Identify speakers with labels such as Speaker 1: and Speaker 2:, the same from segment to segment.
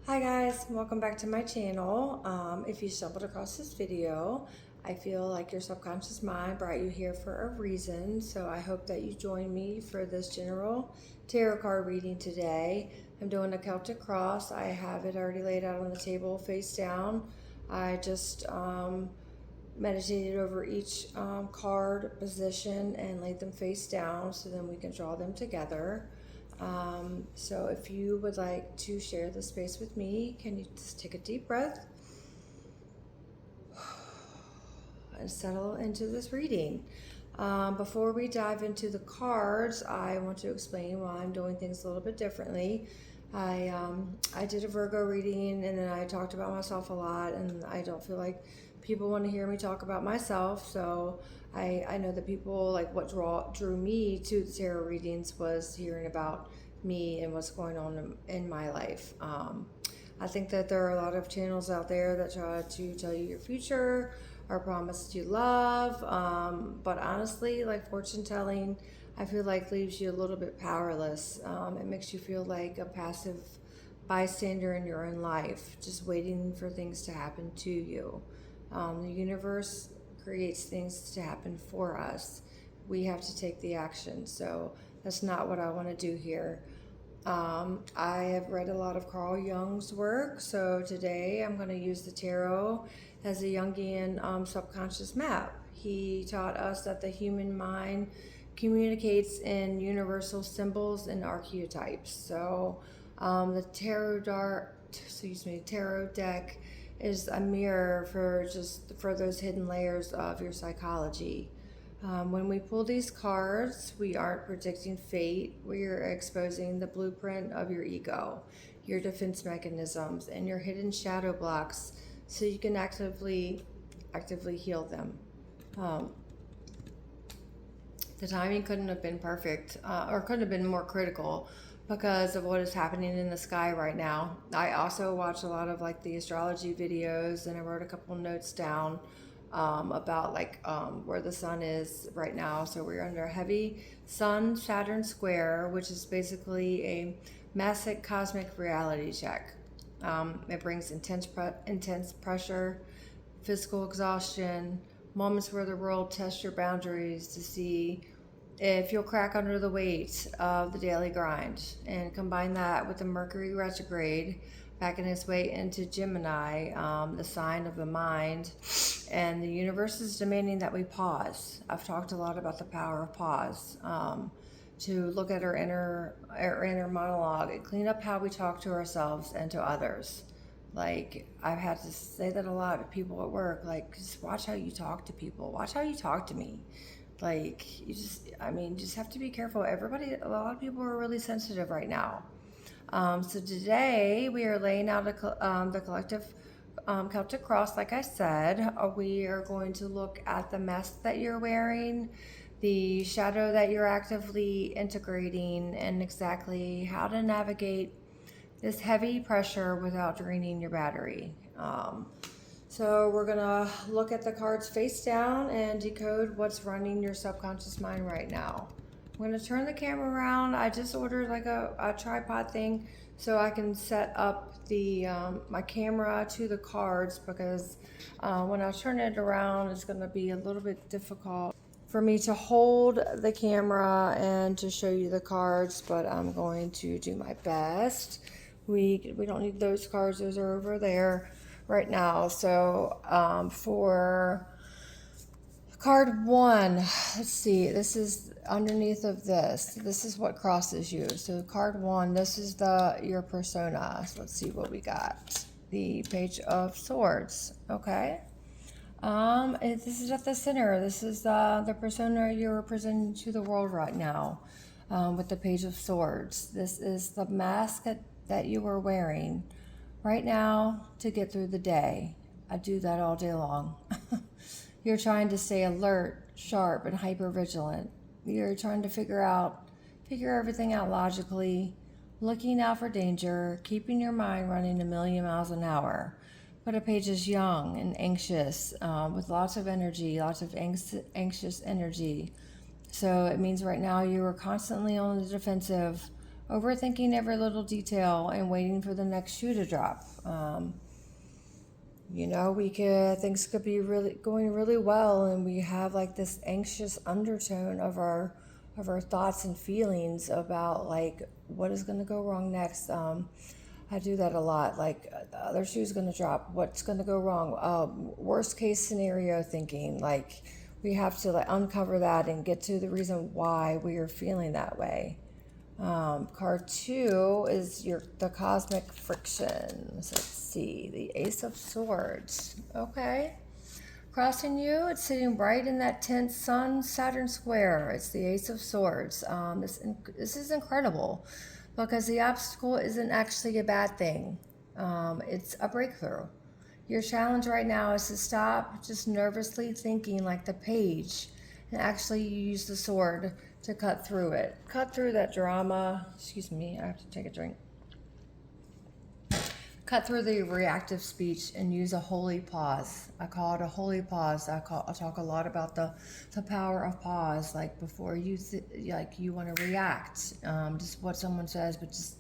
Speaker 1: Hi guys, welcome back to my channel. If you stumbled across this video, I feel like your subconscious mind brought you here for a reason. So I hope that you join me for this general tarot card reading today. I'm doing a Celtic Cross. I have it already laid out on the table face down. I just meditated over each card position and laid them face down so then we can draw them together. So if you would like to share the space with me, can you just take a deep breath and settle into this reading? Before we dive into the cards, I want to explain why I'm doing things a little bit differently. I did a Virgo reading and then I talked about myself a lot, and I don't feel like people want to hear me talk about myself. So I know that people, like, what drew me to the tarot readings was hearing about me and what's going on in my life. I think that there are a lot of channels out there that try to tell you your future or promise you love, but honestly, like, fortune telling, I feel like leaves you a little bit powerless. It makes you feel like a passive bystander in your own life, just waiting for things to happen to you. The universe creates things to happen for us. We have to take the action. So that's not what I want to do here. I have read a lot of Carl Jung's work, so today I'm going to use the tarot as a Jungian subconscious map. He taught us that the human mind communicates in universal symbols and archetypes. So the tarot deck is a mirror for those hidden layers of your psychology. When we pull these cards, we aren't predicting fate. We are exposing the blueprint of your ego, your defense mechanisms, and your hidden shadow blocks, so you can actively heal them. The timing couldn't have been perfect, or couldn't have been more critical, because of what is happening in the sky right now. I also watch a lot of, like, the astrology videos, and I wrote a couple notes down about where the sun is right now. So we're under a heavy Sun-Saturn square, which is basically a massive cosmic reality check. It brings intense pressure, physical exhaustion, moments where the world tests your boundaries to see if you'll crack under the weight of the daily grind. And combine that with the Mercury Retrograde backing its way into Gemini, the sign of the mind, and the universe is demanding that we pause. I've talked a lot about the power of pause, to look at our inner monologue and clean up how we talk to ourselves and to others. Like, I've had to say that a lot to people at work, like, just watch how you talk to people. Watch how you talk to me. Like, you just have to be careful. A lot of people are really sensitive right now. So today we are laying out the collective Celtic Cross. Like I said, we are going to look at the mask that you're wearing, the shadow that you're actively integrating, and exactly how to navigate this heavy pressure without draining your battery. So we're gonna look at the cards face down and decode what's running your subconscious mind right now. I'm gonna turn the camera around. I just ordered like a tripod thing so I can set up the my camera to the cards, because when I turn it around, it's gonna be a little bit difficult for me to hold the camera and to show you the cards, but I'm going to do my best. We don't need those cards, those are over there right now. So for card one, let's see, this is underneath of this. This is what crosses you. So card one, this is your persona. So let's see what we got. The Page of Swords. Okay. This is at the center. This is the persona you're presenting to the world right now, with the Page of Swords. This is the mask that you are wearing right now to get through the day. I do that all day long. You're trying to stay alert, sharp, and hyper vigilant. You're trying to figure everything out logically, looking out for danger, keeping your mind running a million miles an hour. But a page is young and anxious, with lots of energy, lots of anxious energy. So it means right now you are constantly on the defensive, overthinking every little detail and waiting for the next shoe to drop. Things could be really going really well, and we have like this anxious undertone of our thoughts and feelings about like what is going to go wrong next. I do that a lot. Like the other shoe's going to drop. What's going to go wrong? Worst case scenario thinking. Like we have to like uncover that and get to the reason why we are feeling that way. Card 2 is the cosmic friction. So let's see, the Ace of Swords. Okay. Crossing you, it's sitting right in that tense Sun-Saturn square. It's the Ace of Swords. This is incredible because the obstacle isn't actually a bad thing. It's a breakthrough. Your challenge right now is to stop just nervously thinking like the page and actually use the sword to cut through it. Cut through that drama. Excuse me, I have to take a drink. Cut through the reactive speech and use a holy pause. I call it a holy pause. I talk a lot about the power of pause, like before you you want to react, just what someone says, but just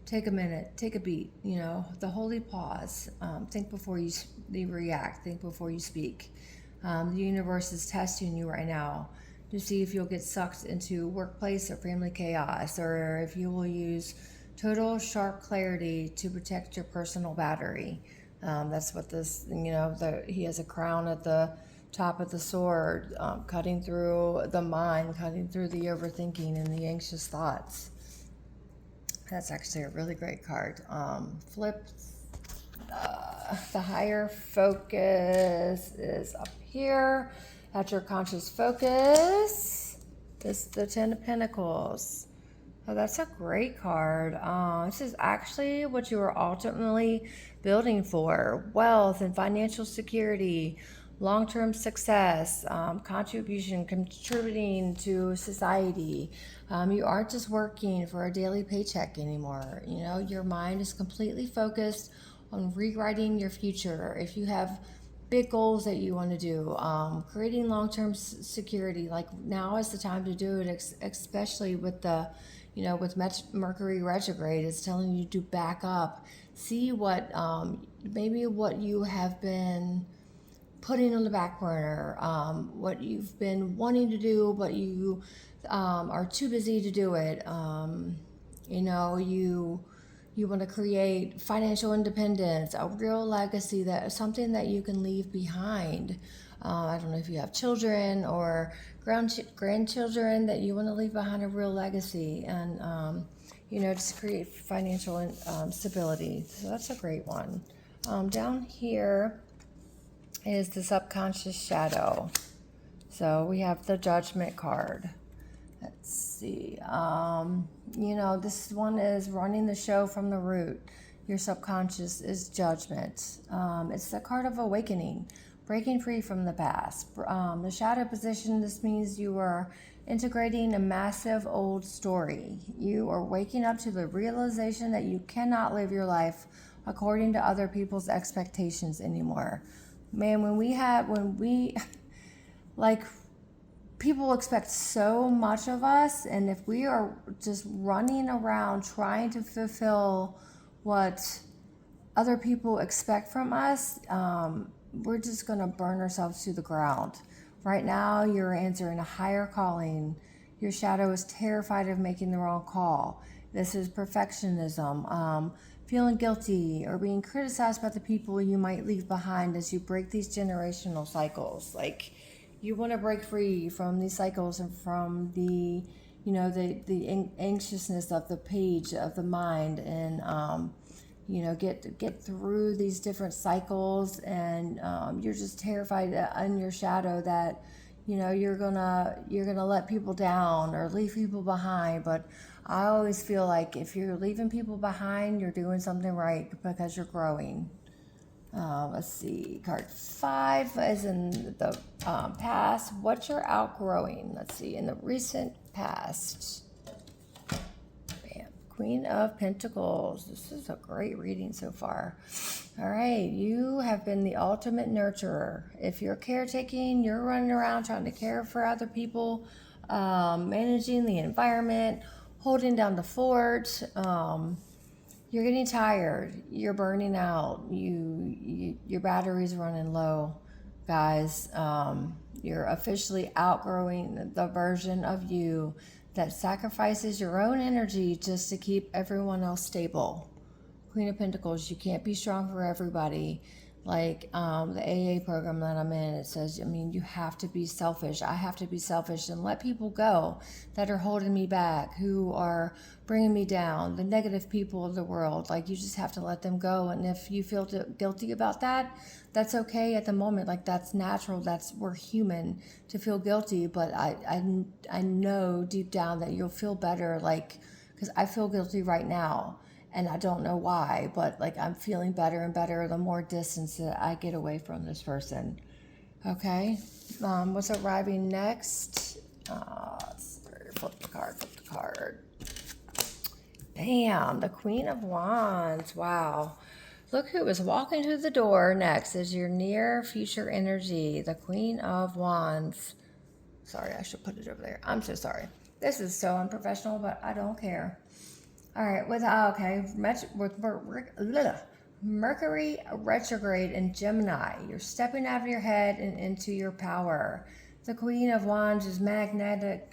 Speaker 1: take a minute, take a beat. The holy pause. Think before you react. Think before you speak. The universe is testing you right now to see if you'll get sucked into workplace or family chaos, or if you will use total sharp clarity to protect your personal battery. That's what this, he has a crown at the top of the sword, cutting through the mind, cutting through the overthinking and the anxious thoughts. That's actually a really great card. Flip, the higher focus is up here at your conscious focus. This is the 10 of Pentacles. Oh, that's a great card. This is actually what you are ultimately building for: wealth and financial security, long-term success, contributing to society. You aren't just working for a daily paycheck anymore. Your mind is completely focused on rewriting your future. If you have big goals that you want to do, creating long-term security, like now is the time to do it, especially with with Mercury Retrograde. Is telling you to back up, see what maybe what you have been putting on the back burner, what you've been wanting to do, but you are too busy to do it. You want to create financial independence, a real legacy, something that you can leave behind. I don't know if you have children or grandchildren that you want to leave behind a real legacy, and just create financial stability. So that's a great one. Down here is the subconscious shadow. So we have the Judgment card. Let's see. This one is running the show from the root. Your subconscious is judgment. It's the card of awakening, breaking free from the past. The shadow position, this means you are integrating a massive old story. You are waking up to the realization that you cannot live your life according to other people's expectations anymore. Man, when we like, people expect so much of us, and if we are just running around trying to fulfill what other people expect from us, we're just going to burn ourselves to the ground. Right now, you're answering a higher calling. Your shadow is terrified of making the wrong call. This is perfectionism, feeling guilty, or being criticized by the people you might leave behind as you break these generational cycles. Like, you want to break free from these cycles and from the anxiousness of the page of the mind, and get through these different cycles. And you're just terrified in your shadow that you're gonna let people down or leave people behind. But I always feel like if you're leaving people behind, you're doing something right because you're growing. Let's see, card 5 is in the past. What you're outgrowing. Let's see, in the recent past. Bam. Queen of Pentacles. This is a great reading so far. All right, you have been the ultimate nurturer. If you're caretaking, you're running around trying to care for other people, managing the environment, holding down the fort. You're getting tired. You're burning out. Your battery's running low, guys. You're officially outgrowing the version of you that sacrifices your own energy just to keep everyone else stable. Queen of Pentacles, you can't be strong for everybody. Like the AA program that I'm in, it says, I mean, you have to be selfish. I have to be selfish and let people go that are holding me back, who are bringing me down, the negative people of the world. Like, you just have to let them go. And if you feel guilty about that, that's okay at the moment. Like, that's natural. We're human to feel guilty. But I know deep down that you'll feel better. Like, because I feel guilty right now. And I don't know why, but like, I'm feeling better and better the more distance that I get away from this person. Okay. What's arriving next? Flip the card. Bam, the Queen of Wands. Wow. Look who is walking through the door next is your near future energy, the Queen of Wands. Sorry, I should put it over there. I'm so sorry. This is so unprofessional, but I don't care. All right, with Mercury Retrograde in Gemini, you're stepping out of your head and into your power. The Queen of Wands is magnetic,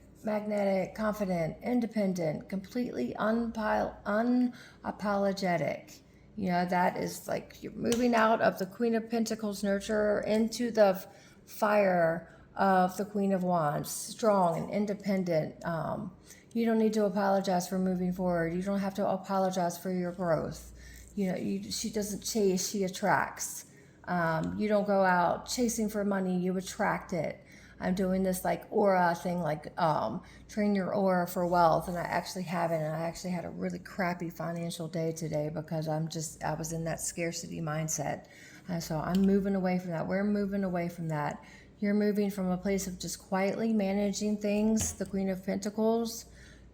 Speaker 1: confident, independent, completely unapologetic. You know, that is like you're moving out of the Queen of Pentacles nurturer into the fire of the Queen of Wands, strong and independent. You don't need to apologize for moving forward. You don't have to apologize for your growth. You know, she doesn't chase, she attracts. You don't go out chasing for money, you attract it. I'm doing this like aura thing, like train your aura for wealth, and I actually haven't. And I actually had a really crappy financial day today because I was in that scarcity mindset. And so I'm moving away from that. We're moving away from that. You're moving from a place of just quietly managing things, the Queen of Pentacles,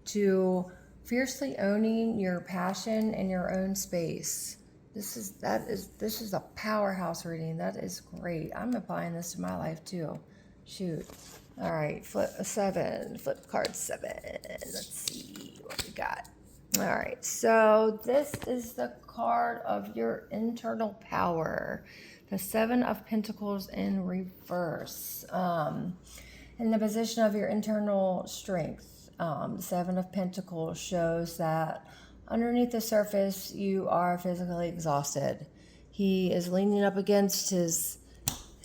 Speaker 1: to fiercely owning your passion and your own space. This is a powerhouse reading. That is great. I'm applying this to my life too. Shoot. All right, flip card 7. Let's see what we got. All right, so this is the card of your internal power. The 7 of Pentacles in reverse. In the position of your internal strength. The 7 of Pentacles shows that underneath the surface, you are physically exhausted. He is leaning up against his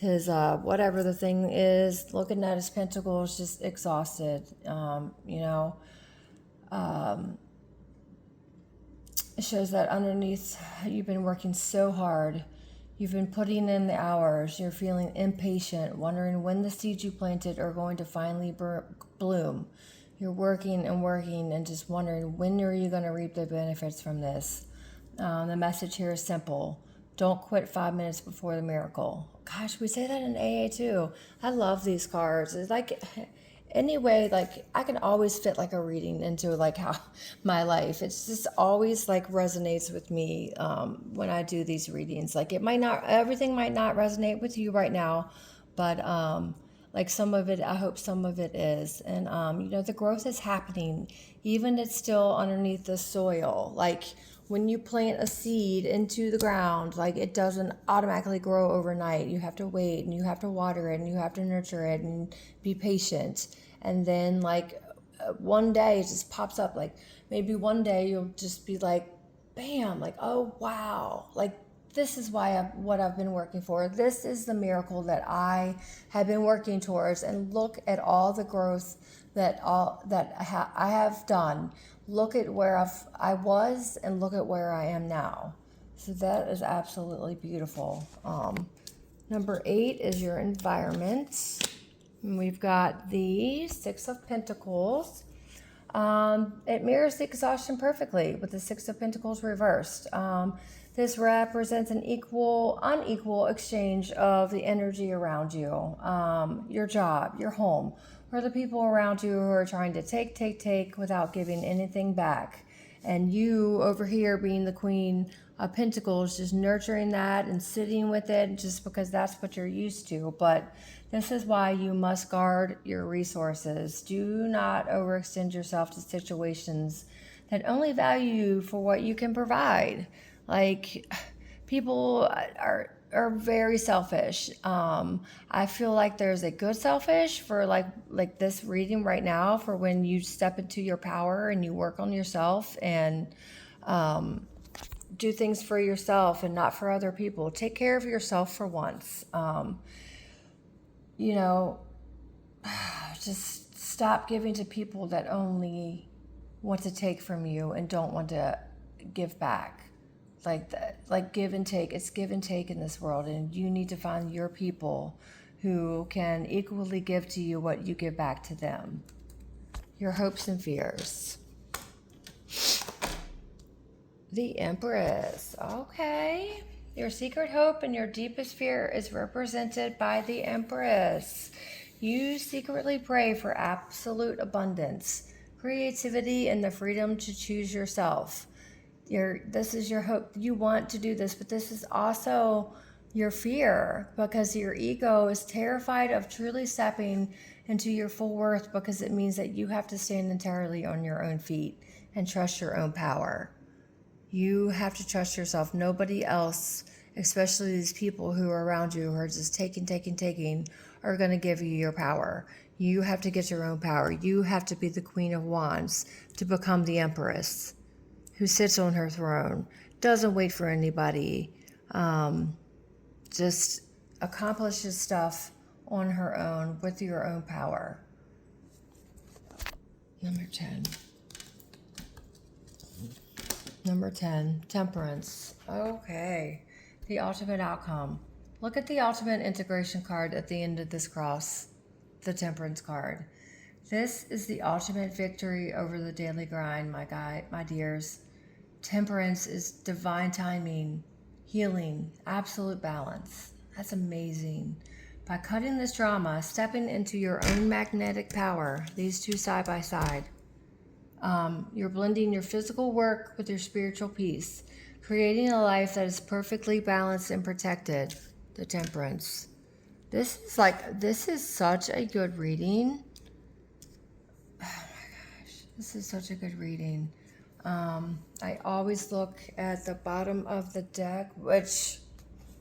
Speaker 1: whatever the thing is, looking at his pentacles, just exhausted. It shows that underneath, you've been working so hard. You've been putting in the hours. You're feeling impatient, wondering when the seeds you planted are going to finally bloom. You're working and just wondering, when are you going to reap the benefits from this? The message here is simple. Don't quit 5 minutes before the miracle. Gosh, we say that in AA too. I love these cards. It's like, anyway, like I can always fit like a reading into like how my life. It's just always like resonates with me when I do these readings. Like everything might not resonate with you right now, but like some of it, I hope some of it is. And, the growth is happening, even it's still underneath the soil. Like when you plant a seed into the ground, like it doesn't automatically grow overnight. You have to wait and you have to water it and you have to nurture it and be patient. And then like one day it just pops up. Like maybe one day you'll just be like, bam, like, oh, wow. Like, this is what I've been working for. This is the miracle that I have been working towards. And look at all the growth that I have done. Look at where I was and look at where I am now. So that is absolutely beautiful. Number 8 is your environment. And we've got the 6 of Pentacles. It mirrors the exhaustion perfectly with the 6 of Pentacles reversed. This represents an unequal exchange of the energy around you, your job, your home, or the people around you who are trying to take without giving anything back. And you over here being the Queen of Pentacles, just nurturing that and sitting with it just because that's what you're used to. But this is why you must guard your resources. Do not overextend yourself to situations that only value you for what you can provide. Like, people are very selfish. I feel like there's a good selfish for like this reading right now, for when you step into your power and you work on yourself and do things for yourself and not for other people. Take care of yourself for once. You know, just stop giving to people that only want to take from you and don't want to give back. Like that, like give and take. It's give and take in this world, and you need to find your people who can equally give to you what you give back to them. Your hopes and fears. The Empress. Okay. Your secret hope and your deepest fear is represented by the Empress. You secretly pray for absolute abundance, creativity, and the freedom to choose yourself. This is your hope. You want to do this, but this is also your fear, because your ego is terrified of truly stepping into your full worth, because it means that you have to stand entirely on your own feet and trust your own power. You have to trust yourself. Nobody else, especially these people who are around you who are just taking, are going to give you your power. You have to get your own power. You have to be the Queen of Wands to become the Empress, who sits on her throne, doesn't wait for anybody, just accomplishes stuff on her own with your own power. Number 10. Number 10, Temperance. Okay, the ultimate outcome. Look at the ultimate integration card at the end of this cross, the Temperance card. This is the ultimate victory over the daily grind, my dears. Temperance is divine timing, healing, absolute balance. That's amazing. By cutting this drama, stepping into your own magnetic power, these two side by side, you're blending your physical work with your spiritual peace, creating a life that is perfectly balanced and protected. The Temperance. This is such a good reading. Oh my gosh, this is such a good reading. I always look at the bottom of the deck, which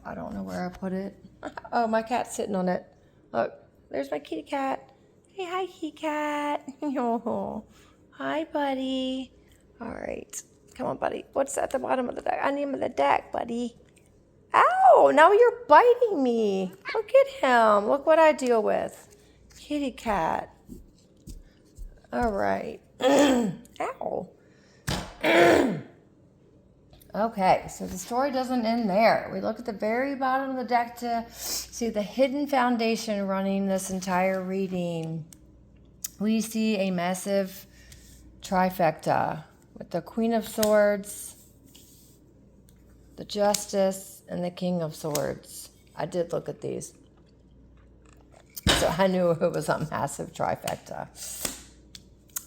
Speaker 1: I don't know where I put it. Oh, my cat's sitting on it. Look, there's my kitty cat. Hey, hi, kitty cat. Oh, hi, buddy. All right. Come on, buddy. What's at the bottom of the deck? I need the deck, buddy. Ow, now you're biting me. Look at him. Look what I deal with. Kitty cat. All right. Ow. Okay, so the story doesn't end there. We look at the very bottom of the deck to see the hidden foundation running this entire reading. We see a massive trifecta with the Queen of Swords, the Justice, and the King of Swords. I did look at these, so I knew it was a massive trifecta.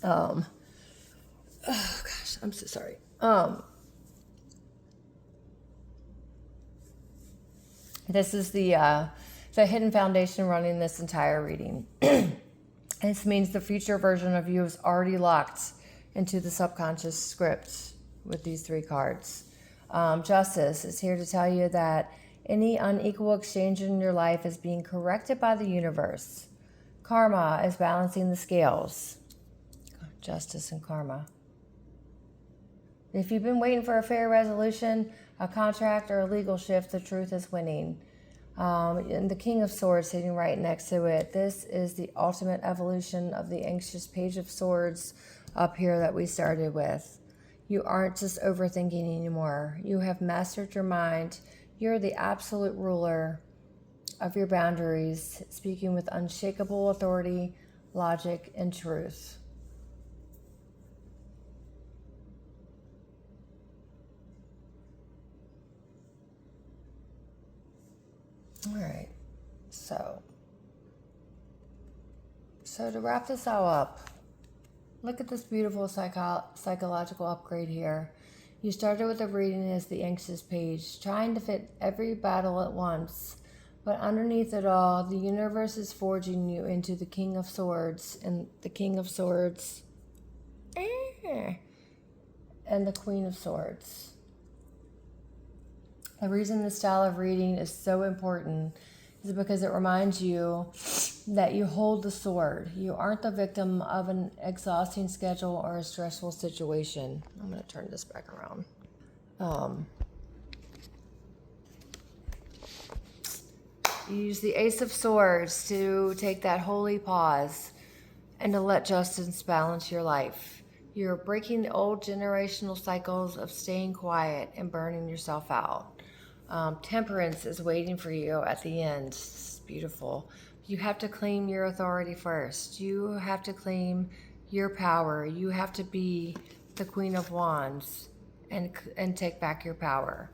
Speaker 1: Oh gosh, I'm so sorry. This is the hidden foundation running this entire reading. This means the future version of you is already locked into the subconscious script with these three cards. Justice is here to tell you that any unequal exchange in your life is being corrected by the universe. Karma is balancing the scales. Justice and karma. If you've been waiting for a fair resolution, a contract, or a legal shift, the truth is winning. And the King of Swords sitting right next to it. This is the ultimate evolution of the anxious Page of Swords up here that we started with. You aren't just overthinking anymore. You have mastered your mind. You're the absolute ruler of your boundaries, speaking with unshakable authority, logic, and truth. All right, so to wrap this all up, Look at this beautiful psychological upgrade here. You started with a reading as the anxious page, trying to fit every battle at once. But underneath it all, the universe is forging you into the King of Swords, and the King of Swords, and the Queen of Swords. The reason this style of reading is so important is because it reminds you that you hold the sword. You aren't the victim of an exhausting schedule or a stressful situation. I'm going to turn this back around. You use the Ace of Swords to take that holy pause and to let justice balance your life. You're breaking the old generational cycles of staying quiet and burning yourself out. Temperance is waiting for you at the end. It's beautiful. You have to claim your authority first. You have to claim your power. You have to be the Queen of Wands and take back your power.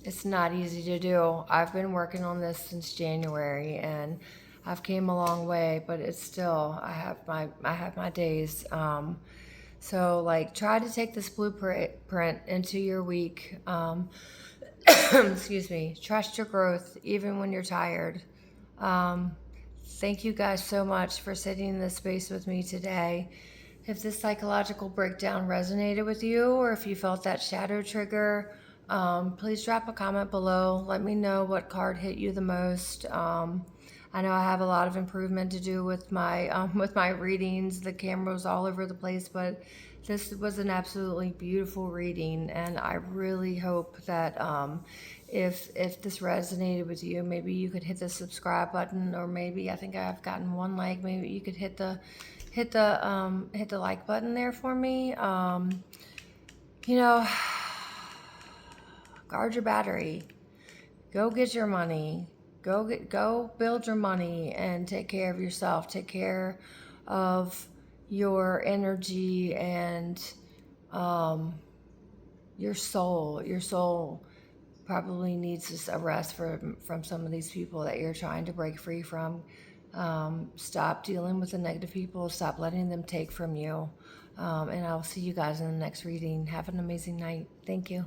Speaker 1: It's not easy to do. I've been working on this since January, and I've came a long way, but it's still, I have my days. So like, try to take this blueprint into your week. Excuse me. Trust your growth, even when you're tired. Thank you guys so much for sitting in this space with me today. If this psychological breakdown resonated with you, or if you felt that shadow trigger, please drop a comment below. Let me know what card hit you the most. I know I have a lot of improvement to do with my readings. The camera was all over the place, but this was an absolutely beautiful reading, and I really hope that if this resonated with you, maybe you could hit the subscribe button, or maybe I think I've gotten one like. Maybe you could hit the like button there for me. Guard your battery. Go get your money. Go build your money and take care of yourself. Take care of your energy and your soul. Your soul probably needs a rest from some of these people that you're trying to break free from. Stop dealing with the negative people. Stop letting them take from you. And I'll see you guys in the next reading. Have an amazing night. Thank you.